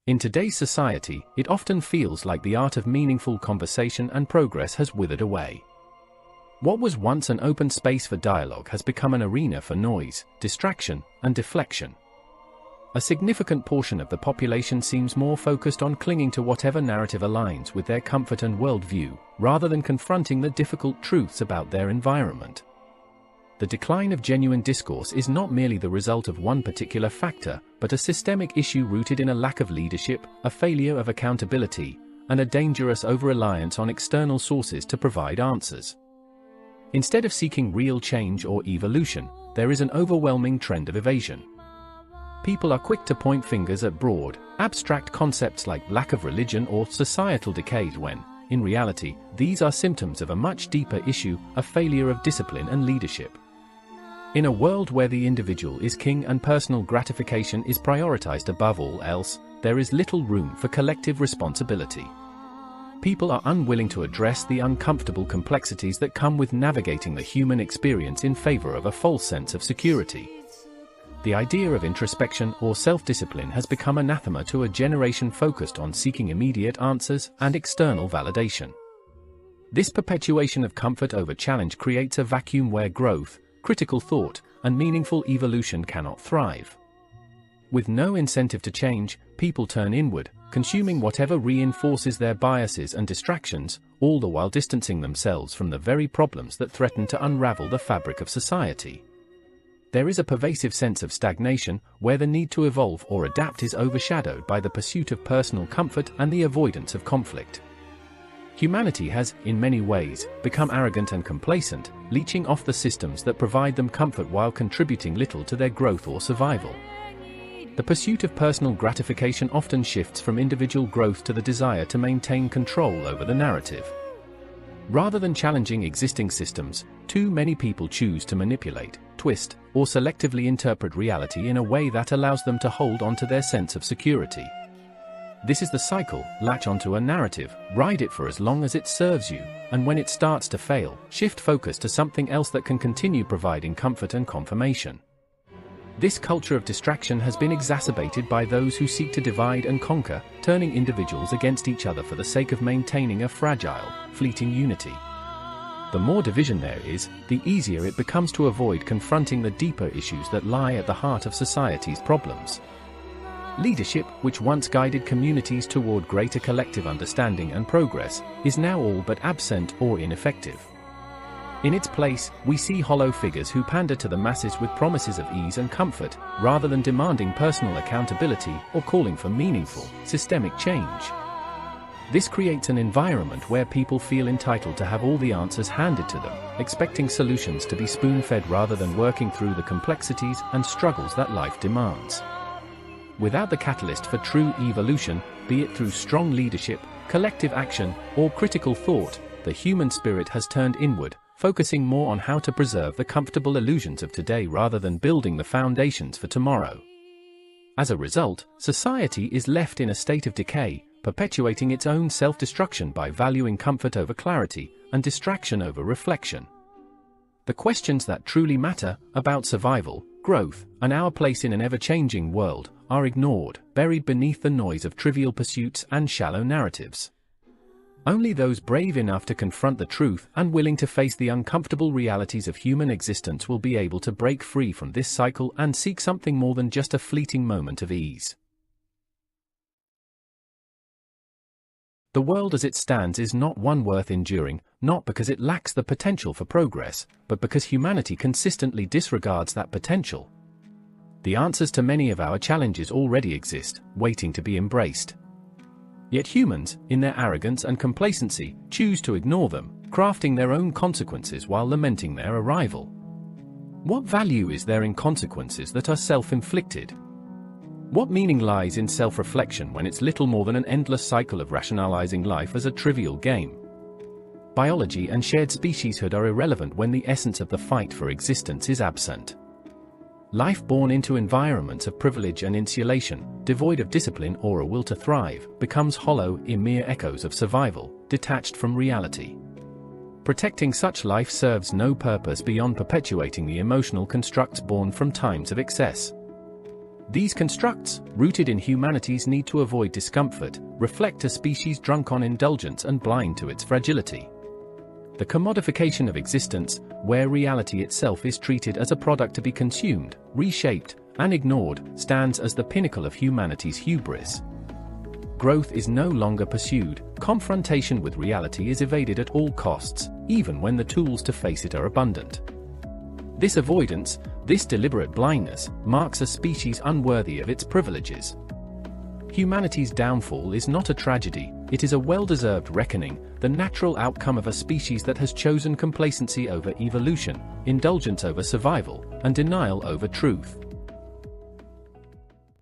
In today's society, it often feels like the art of meaningful conversation and progress has withered away. What was once an open space for dialogue has become an arena for noise, distraction, and deflection. A significant portion of the population seems more focused on clinging to whatever narrative aligns with their comfort and worldview, rather than confronting the difficult truths about their environment. The decline of genuine discourse is not merely the result of one particular factor, but a systemic issue rooted in a lack of leadership, a failure of accountability, and a dangerous over-reliance on external sources to provide answers. Instead of seeking real change or evolution, there is an overwhelming trend of evasion. People are quick to point fingers at broad, abstract concepts like lack of religion or societal decay when, in reality, these are symptoms of a much deeper issue, a failure of discipline and leadership. In a world where the individual is king and personal gratification is prioritized above all else, there is little room for collective responsibility. People are unwilling to address the uncomfortable complexities that come with navigating the human experience in favor of a false sense of security. The idea of introspection or self-discipline has become anathema to a generation focused on seeking immediate answers and external validation. This perpetuation of comfort over challenge creates a vacuum where growth, critical thought, and meaningful evolution cannot thrive. With no incentive to change, people turn inward, consuming whatever reinforces their biases and distractions, all the while distancing themselves from the very problems that threaten to unravel the fabric of society. There is a pervasive sense of stagnation, where the need to evolve or adapt is overshadowed by the pursuit of personal comfort and the avoidance of conflict. Humanity has, in many ways, become arrogant and complacent, leeching off the systems that provide them comfort while contributing little to their growth or survival. The pursuit of personal gratification often shifts from individual growth to the desire to maintain control over the narrative. Rather than challenging existing systems, too many people choose to manipulate, twist, or selectively interpret reality in a way that allows them to hold on to their sense of security. This is the cycle: latch onto a narrative, ride it for as long as it serves you, and when it starts to fail, shift focus to something else that can continue providing comfort and confirmation. This culture of distraction has been exacerbated by those who seek to divide and conquer, turning individuals against each other for the sake of maintaining a fragile, fleeting unity. The more division there is, the easier it becomes to avoid confronting the deeper issues that lie at the heart of society's problems. Leadership, which once guided communities toward greater collective understanding and progress, is now all but absent or ineffective. In its place, we see hollow figures who pander to the masses with promises of ease and comfort, rather than demanding personal accountability or calling for meaningful, systemic change. This creates an environment where people feel entitled to have all the answers handed to them, expecting solutions to be spoon-fed rather than working through the complexities and struggles that life demands. Without the catalyst for true evolution, be it through strong leadership, collective action, or critical thought, the human spirit has turned inward, focusing more on how to preserve the comfortable illusions of today rather than building the foundations for tomorrow. As a result, society is left in a state of decay, perpetuating its own self-destruction by valuing comfort over clarity and distraction over reflection. The questions that truly matter, about survival, growth, and our place in an ever-changing world, are ignored, buried beneath the noise of trivial pursuits and shallow narratives. Only those brave enough to confront the truth and willing to face the uncomfortable realities of human existence will be able to break free from this cycle and seek something more than just a fleeting moment of ease. The world as it stands is not one worth enduring, not because it lacks the potential for progress, but because humanity consistently disregards that potential. The answers to many of our challenges already exist, waiting to be embraced. Yet humans, in their arrogance and complacency, choose to ignore them, crafting their own consequences while lamenting their arrival. What value is there in consequences that are self-inflicted? What meaning lies in self-reflection when it's little more than an endless cycle of rationalizing life as a trivial game? Biology and shared specieshood are irrelevant when the essence of the fight for existence is absent. Life born into environments of privilege and insulation, devoid of discipline or a will to thrive, becomes hollow, mere echoes of survival, detached from reality. Protecting such life serves no purpose beyond perpetuating the emotional constructs born from times of excess. These constructs, rooted in humanity's need to avoid discomfort, reflect a species drunk on indulgence and blind to its fragility. The commodification of existence, where reality itself is treated as a product to be consumed, reshaped, and ignored, stands as the pinnacle of humanity's hubris. Growth is no longer pursued, confrontation with reality is evaded at all costs, even when the tools to face it are abundant. This avoidance, this deliberate blindness, marks a species unworthy of its privileges. Humanity's downfall is not a tragedy, it is a well-deserved reckoning, the natural outcome of a species that has chosen complacency over evolution, indulgence over survival, and denial over truth.